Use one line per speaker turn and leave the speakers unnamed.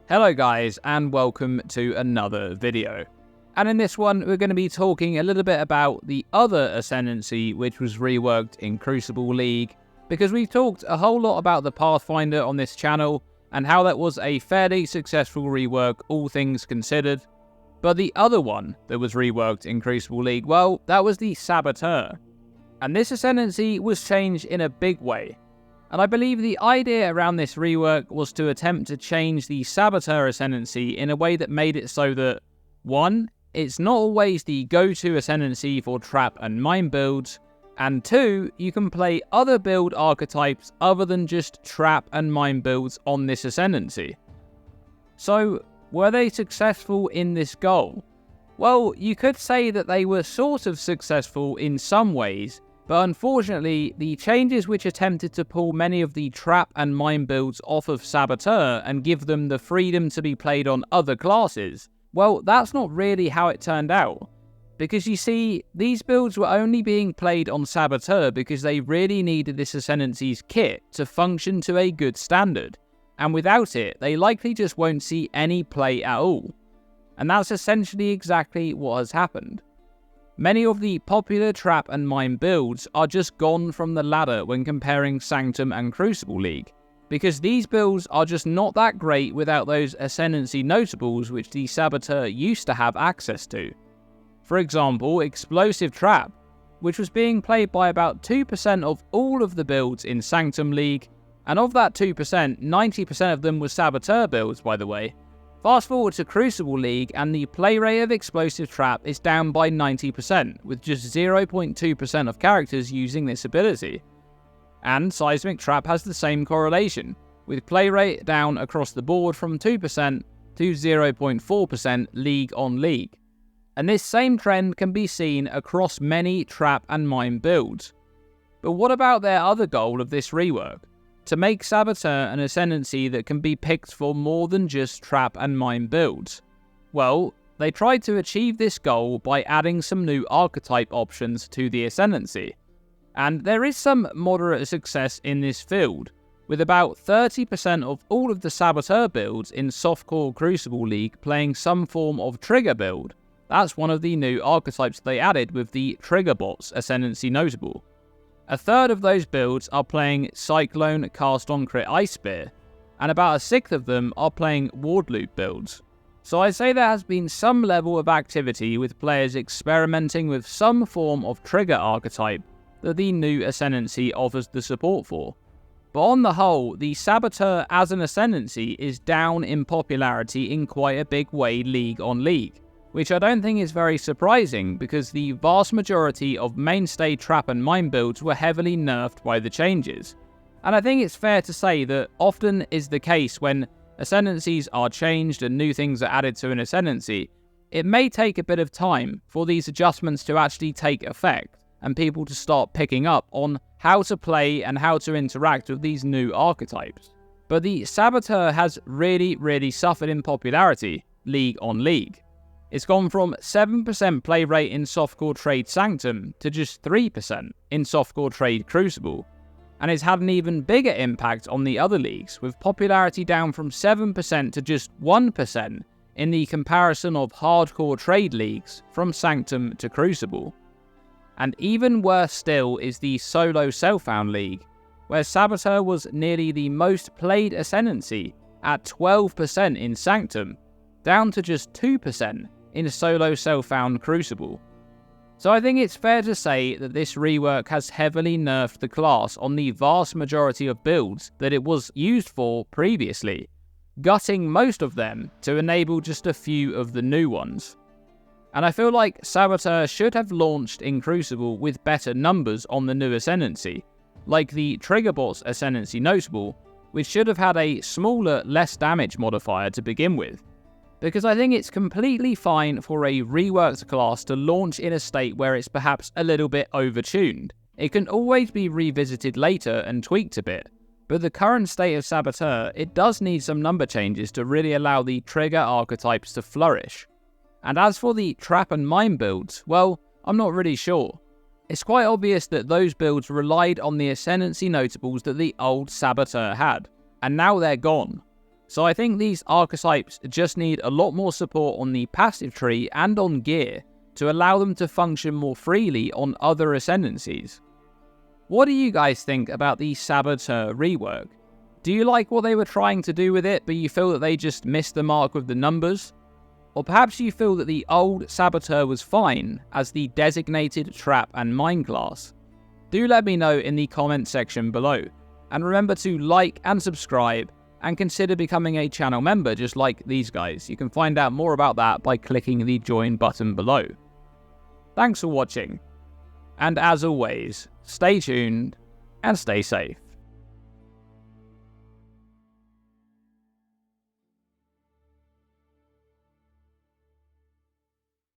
Hello guys, and welcome to another video. And in this one, we're going to be talking a little bit about the other Ascendancy which was reworked in Crucible League, because we've talked a whole lot about the Pathfinder on this channel, and how that was a fairly successful rework, all things considered. But the other one that was reworked in Crucible League, well, that was the Saboteur. And this Ascendancy was changed in a big way. And I believe the idea around this rework was to attempt to change the Saboteur Ascendancy in a way that made it so that 1. It's not always the go-to Ascendancy for trap and mine builds, and 2. You can play other build archetypes other than just trap and mine builds on this Ascendancy. So, were they successful in this goal? Well, you could say that they were sort of successful in some ways, but unfortunately, the changes which attempted to pull many of the trap and mine builds off of Saboteur and give them the freedom to be played on other classes, well, that's not really how it turned out. Because you see, these builds were only being played on Saboteur because they really needed this Ascendancy's kit to function to a good standard, and without it, they likely just won't see any play at all. And that's essentially exactly what has happened. Many of the popular trap and mine builds are just gone from the ladder when comparing Sanctum and Crucible League, because these builds are just not that great without those Ascendancy notables which the Saboteur used to have access to. For example, Explosive Trap, which was being played by about 2% of all of the builds in Sanctum League, and of that 2%, 90% of them were Saboteur builds, by the way. Fast forward to Crucible League and the play rate of Explosive Trap is down by 90%, with just 0.2% of characters using this ability. And Seismic Trap has the same correlation, with play rate down across the board from 2% to 0.4% league on league. And this same trend can be seen across many trap and mine builds. But what about their other goal of this rework? To make Saboteur an Ascendancy that can be picked for more than just trap and mine builds. Well, they tried to achieve this goal by adding some new archetype options to the Ascendancy. And there is some moderate success in this field, with about 30% of all of the Saboteur builds in Softcore Crucible League playing some form of trigger build. That's one of the new archetypes they added with the Trigger Bots Ascendancy notable. A third of those builds are playing Cyclone Cast on Crit Ice Spear, and about a sixth of them are playing Ward Loop builds. So I'd say there has been some level of activity with players experimenting with some form of trigger archetype that the new Ascendancy offers the support for. But on the whole, the Saboteur as an Ascendancy is down in popularity in quite a big way league on league, which I don't think is very surprising because the vast majority of mainstay trap and mine builds were heavily nerfed by the changes. And I think it's fair to say that often is the case when Ascendancies are changed and new things are added to an Ascendancy, it may take a bit of time for these adjustments to actually take effect and people to start picking up on how to play and how to interact with these new archetypes. But the Saboteur has really suffered in popularity league on league. It's gone from 7% play rate in Softcore Trade Sanctum to just 3% in Softcore Trade Crucible, and it's had an even bigger impact on the other leagues, with popularity down from 7% to just 1% in the comparison of Hardcore Trade leagues from Sanctum to Crucible. And even worse still is the Solo Self-Found League, where Saboteur was nearly the most played Ascendancy at 12% in Sanctum, down to just 2% in Solo Self-Found Crucible. So I think it's fair to say that this rework has heavily nerfed the class on the vast majority of builds that it was used for previously, gutting most of them to enable just a few of the new ones. And I feel like Saboteur should have launched in Crucible with better numbers on the new Ascendancy, like the Trigger Bots Ascendancy notable, which should have had a smaller, less damage modifier to begin with. Because I think it's completely fine for a reworked class to launch in a state where it's perhaps a little bit overtuned. It can always be revisited later and tweaked a bit, but the current state of Saboteur, it does need some number changes to really allow the trigger archetypes to flourish. And as for the trap and mine builds, well, I'm not really sure. It's quite obvious that those builds relied on the Ascendancy notables that the old Saboteur had, and now they're gone. So I think these archetypes just need a lot more support on the passive tree and on gear to allow them to function more freely on other ascendancies. What do you guys think about the Saboteur rework? Do you like what they were trying to do with it, but you feel that they just missed the mark with the numbers? Or perhaps you feel that the old Saboteur was fine as the designated trap and mine class? Do let me know in the comment section below. And remember to like and subscribe, and consider becoming a channel member just like these guys. You can find out more about that by clicking the join button below. Thanks for watching, and as always, stay tuned and stay safe.